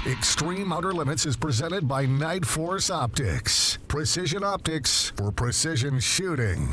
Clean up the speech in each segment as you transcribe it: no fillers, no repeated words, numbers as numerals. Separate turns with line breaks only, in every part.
Extreme Outer Limits is presented by Night Force Optics. Precision optics for precision shooting.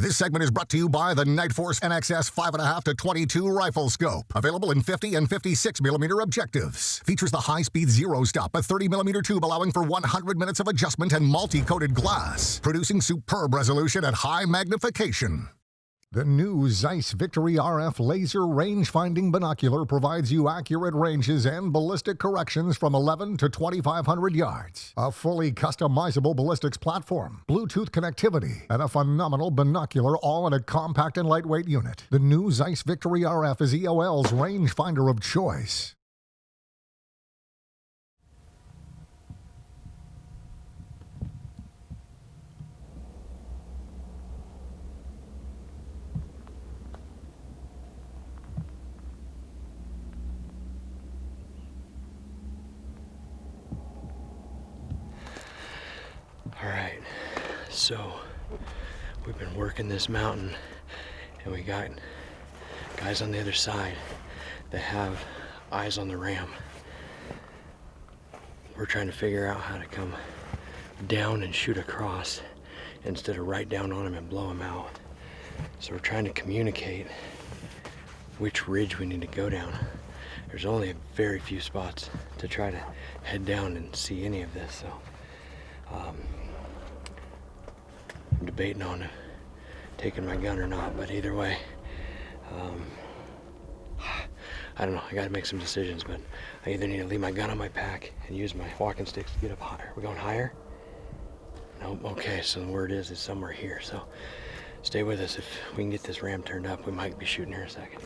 This segment is brought to you by the Nightforce NXS 5.5 to 22 rifle scope. Available in 50 and 56 millimeter objectives. Features the high-speed zero stop, a 30 millimeter tube allowing for 100 minutes of adjustment and multi-coated glass, producing superb resolution at high magnification. The new Zeiss Victory RF laser range-finding binocular provides you accurate ranges and ballistic corrections from 11 to 2,500 yards. A fully customizable ballistics platform, Bluetooth connectivity, and a phenomenal binocular all in a compact and lightweight unit. The new Zeiss Victory RF is EOL's rangefinder of choice.
Alright, so we've been working this mountain and we got guys on the other side that have eyes on the ram. We're trying to figure out how to come down and shoot across instead of right down on them and blow them out. So we're trying to communicate which ridge we need to go down. There's only a very few spots to try to head down and see any of this, so I'm debating on taking my gun or not, but either way, I don't know, I gotta make some decisions, but I either need to leave my gun on my pack and use my walking sticks to get up higher. We're going higher? Nope, okay, so the word is somewhere here, so stay with us. If we can get this ram turned up, we might be shooting here in a second.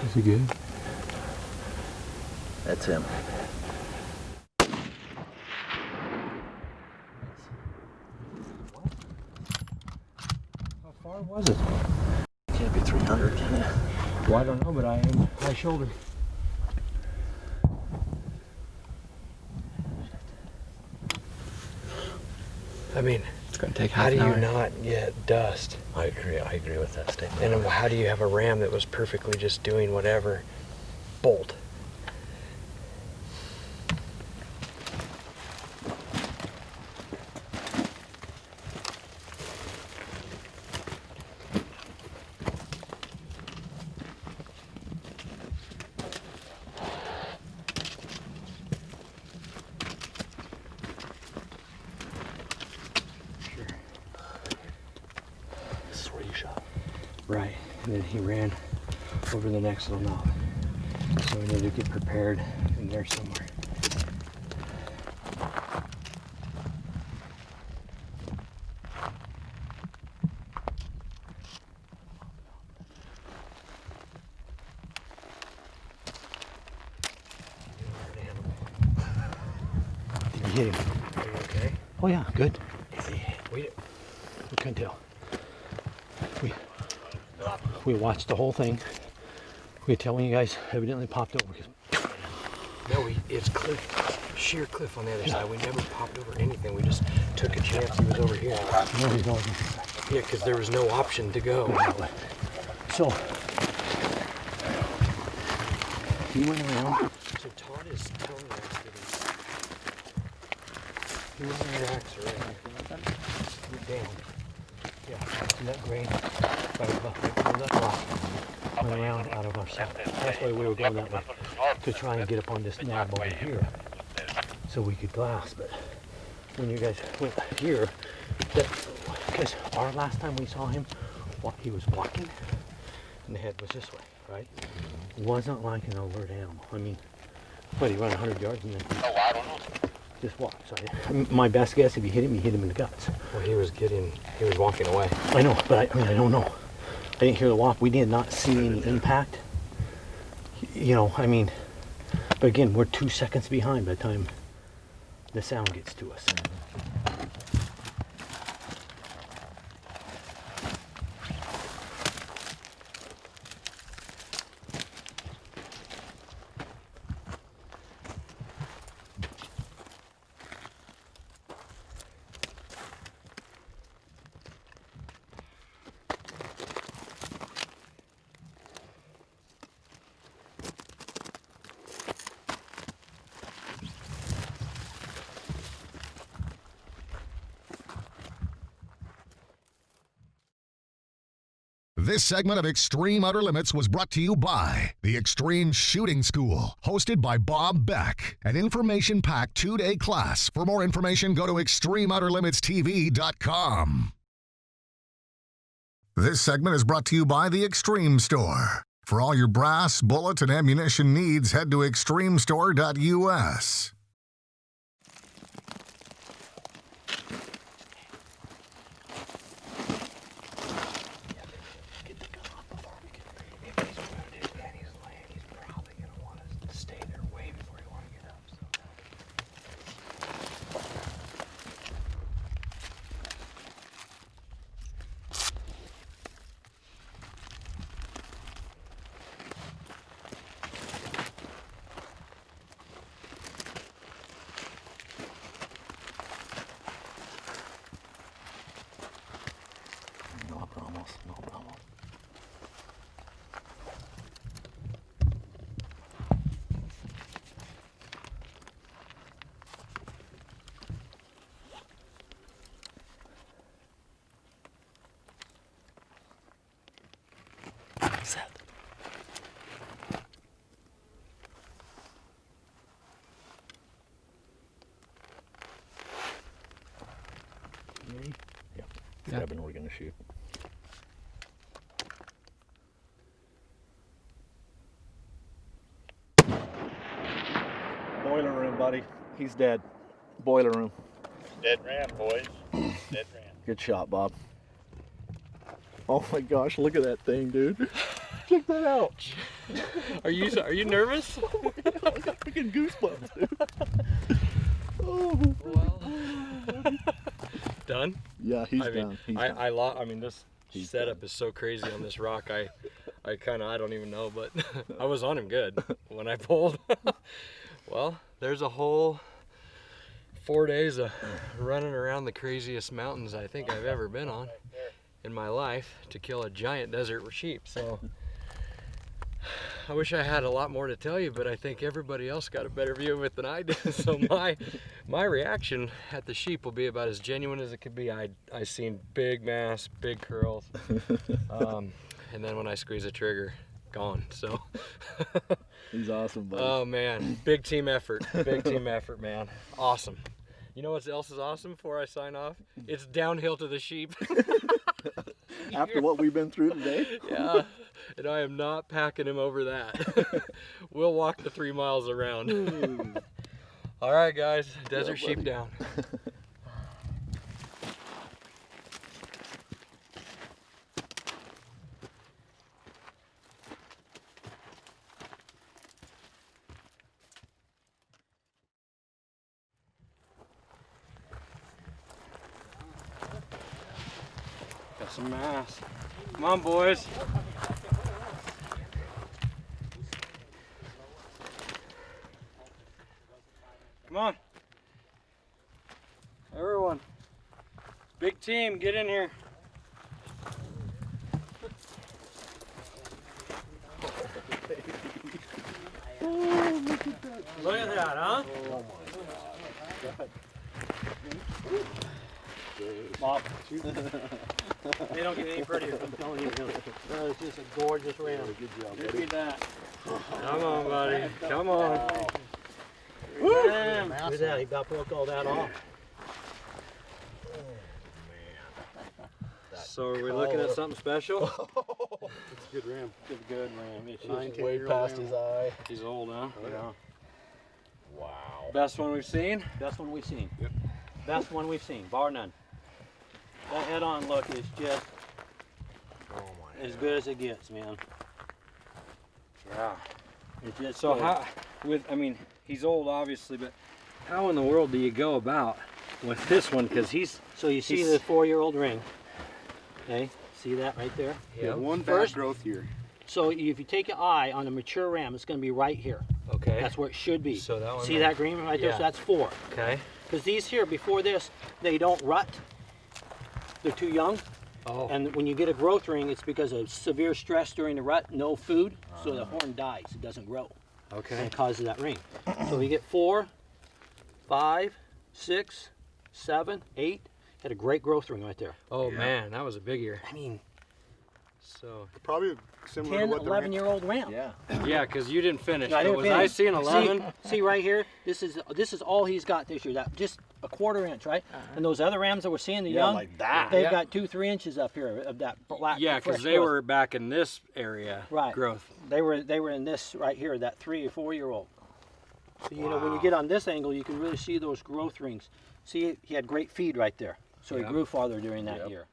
Is he good?
That's him.
How far was it?
Can't be 300, can it?
Well, I don't know, but I am high shoulder. I mean,
It's going to take
how
half
do
an
you
hour.
not get dust?
I agree with that statement.
And then how do you have a ram that was perfectly just doing whatever? Bolt.
This is where you shot.
Right, and then he ran over the next little knob. So we need to get prepared in there somewhere.
Did you hit him?
Are you okay?
Oh yeah, good.
We
couldn't tell. We watched the whole thing. We could tell when you guys evidently popped over.
No, it's cliff, sheer cliff on the other side. We never popped over anything. We just took a chance he was over here.
No, he's going.
Yeah, because there was no option to go.
So he went around.
So Todd is telling us that he went around axe around. You're down.
Yeah, see that grain right above that rock. went around out of our south. That's why we were going that way, to try and get up on this knob over here so we could glass. But when you guys went here, because our last time we saw him, he was walking and the head was this way, right? Wasn't like an alert animal. I mean, what, he ran 100 yards and then
I don't know.
just walked. So my best guess, if you hit him in the guts.
Well, he was walking away.
I know, but I don't know. I didn't hear the walk. We did not see any impact. You know, I mean, but again, we're 2 seconds behind by the time the sound gets to us.
This segment of Extreme Outer Limits was brought to you by the Extreme Shooting School, hosted by Bob Beck, an information-packed 2-day class. For more information, go to extremeouterlimitstv.com. This segment is brought to you by the Extreme Store. For all your brass, bullet, and ammunition needs, head to extremestore.us.
No problem. Set. Ready?
Yeah. Grabbing, we're gonna shoot. Boiler room, buddy. He's dead. Boiler room.
Dead ram, boys. Dead ram.
Good shot, Bob. Oh my gosh, look at that thing, dude. Check that out.
Are you nervous?
I got freaking goosebumps, dude. Oh,
Well, done?
yeah, he's
I mean,
done. He's
I mean, this
He's
setup
done.
is so crazy on this rock. I don't even know, but I was on him good when I pulled. Well, there's a whole 4 days of running around the craziest mountains I think I've ever been on in my life to kill a giant desert sheep. So I wish I had a lot more to tell you, but I think everybody else got a better view of it than I did. So my reaction at the sheep will be about as genuine as it could be. I seen big mass, big curls, and then when I squeeze the trigger, gone. So
He's awesome, buddy.
oh man, big team effort, man. Awesome. You know what else is awesome before I sign off? It's downhill to the sheep.
After what we've been through today.
Yeah, and I am not packing him over that. We'll walk the 3 miles around. All right, guys, desert sheep down. Got some mass. Come on, boys. Come on. Everyone. Big team, get in here. Look at that, huh?
Bob. They don't get any prettier, I'm telling you. That is just a gorgeous ram. Good job, buddy. Look at that.
Come on, buddy. Come on.
Wow. Woo! Look at that, he got broke all that off.
So are we looking at something special?
It's a good ram. It's a good ram. It's just
Way past his eye.
He's old, huh?
Yeah.
Wow.
Best one we've seen?
Best one we've seen.
Yep.
Best one we've seen, bar none. That head-on look is just as good as it gets, man.
Yeah.
It's just
So
good.
how, I mean, he's old obviously, but how in the world do you go about with this one? Because
So you see
he's-
the 4-year-old ring. Okay, see that right there?
Yeah.
One
First-
fast growth year.
So if you take your eye on a mature ram, it's going to be right here.
okay.
That's where it should be.
So that one
See
there.
that green right there?
Yeah.
So that's 4.
Okay.
Because these here, before this, they don't rut. They're too young.
Oh.
And when you get a growth ring, it's because of severe stress during the rut, no food, so the horn dies. It doesn't grow. And
Okay.
it causes that ring. So you get 4, 5, 6, 7, 8. Had a great growth ring right there.
Oh man, that was a big ear.
I mean,
So
Probably similar
10,
to what the
11-year-old ram.
Yeah.
yeah, because you didn't finish.
No, I
but
didn't
was I
finish.
seeing 11?
See right here, this is all he's got this year. That just a 1/4 inch, right? And those other rams that we're seeing, the young,
like that.
they've
Yeah.
got 2-3 inches up here of that black.
Yeah, because
fresh
they
growth.
were back in this area.
Right.
Growth.
They were in this right here, that 3 or 4-year-old. So you know when you get on this angle, you can really see those growth rings. See, he had great feed right there, so
Yep.
he grew farther during that year.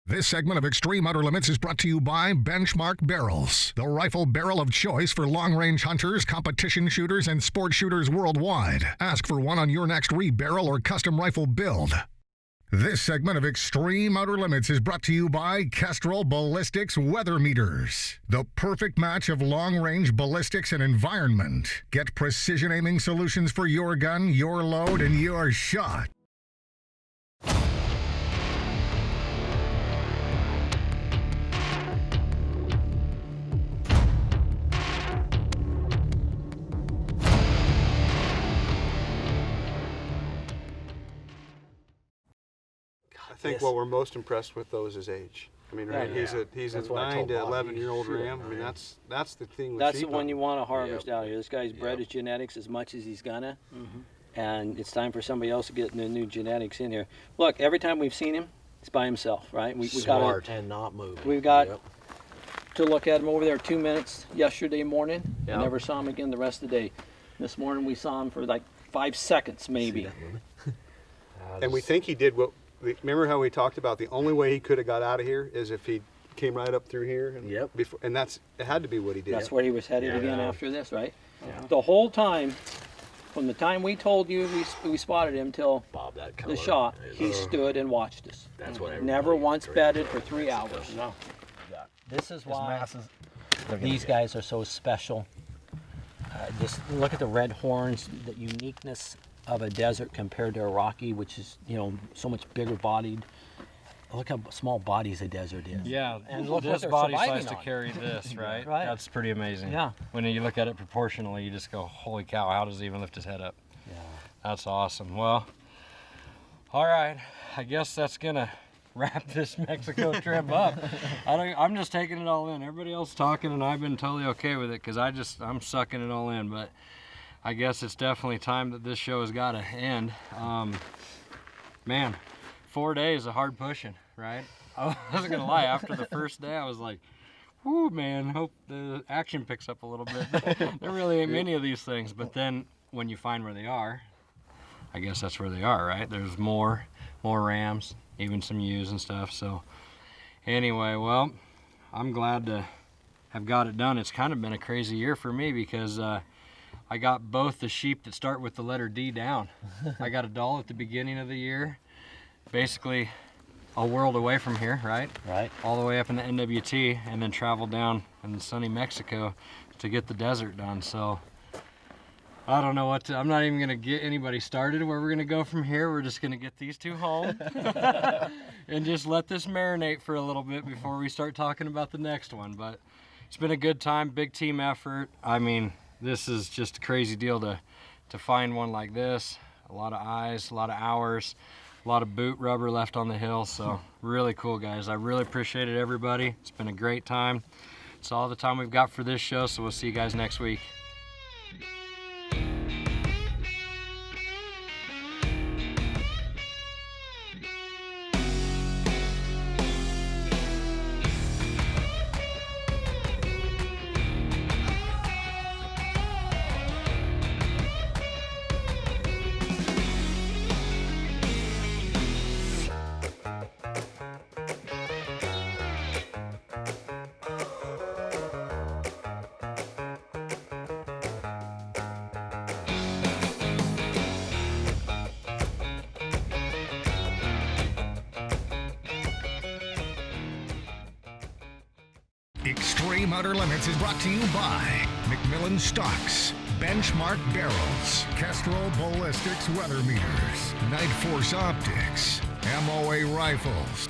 This segment of Extreme Outer Limits is brought to you by Benchmark Barrels, the rifle barrel of choice for long-range hunters, competition shooters, and sport shooters worldwide. Ask for one on your next rebarrel or custom rifle build. This segment of Extreme Outer Limits is brought to you by Kestrel Ballistics Weather Meters, the perfect match of long-range ballistics and environment. Get precision aiming solutions for your gun, your load, and your shot.
I think what we're most impressed with though is his age. I mean, right?
Yeah.
He's a
That's what I
9
told
to
Bob.
11-year-old
Shoot,
ram. I mean, that's the thing with
That's the
sheep
one
hunting.
you want to harvest out here. This guy's bred his genetics as much as he's gonna, and it's time for somebody else to get the new genetics in here. Look, every time we've seen him, he's by himself, right? We got
Smart and not moving.
We've got
Yep.
to look at him over there 2 minutes yesterday morning.
Yep.
We never saw him again the rest of the day. This morning we saw him for like 5 seconds maybe.
And we think he did what. Remember how we talked about the only way he could have got out of here is if he came right up through here. And
Yep.
Before, and it had to be what he did.
That's where he was headed again after this, right? The whole time, from the time we told you we spotted him till
Bob, that color.
the shot,
is-
he stood and watched us.
That's what
Never
everybody
once
agrees.
bedded for 3 hours.
No.
This is
His
why
masses.
these guys are so special. Just look at the red horns, the uniqueness of a desert compared to a rocky, which is, you know, so much bigger bodied. Look how small bodies a desert is.
Yeah,
And look what
this
they're
body
surviving
size to
on.
carry this, right?
Right.
That's pretty amazing.
Yeah.
When you look at it proportionally, you just go, holy cow, how does he even lift his head up?
Yeah.
That's awesome. Well, all right. I guess that's going to wrap this Mexico trip up. I'm just taking it all in. Everybody else talking, and I've been totally okay with it because I'm sucking it all in. But I guess it's definitely time that this show has got to end. Man, 4 days of hard pushing, right? I wasn't going to lie. After the first day, I was like, whoo, man, hope the action picks up a little bit. There really ain't many of these things. But then when you find where they are, I guess that's where they are, right? There's more rams, even some ewes and stuff. So anyway, well, I'm glad to have got it done. It's kind of been a crazy year for me because I got both the sheep that start with the letter D down. I got a doll at the beginning of the year, basically a world away from here, right?
Right.
All the way up in the NWT, and then traveled down in sunny Mexico to get the desert done. So I don't know what to, I'm not even gonna get anybody started where we're gonna go from here. We're just gonna get these two home and just let this marinate for a little bit before we start talking about the next one. But it's been a good time, big team effort. I mean, this is just a crazy deal to find one like this. a lot of eyes, a lot of hours, a lot of boot rubber left on the hill. So really cool, guys. I really appreciate it, everybody. It's been a great time. It's all the time we've got for this show, so we'll see you guys next week.
Extreme Outer Limits is brought to you by McMillan Stocks, Benchmark Barrels, Kestrel Ballistics Weather Meters, Night Force Optics, MOA Rifles,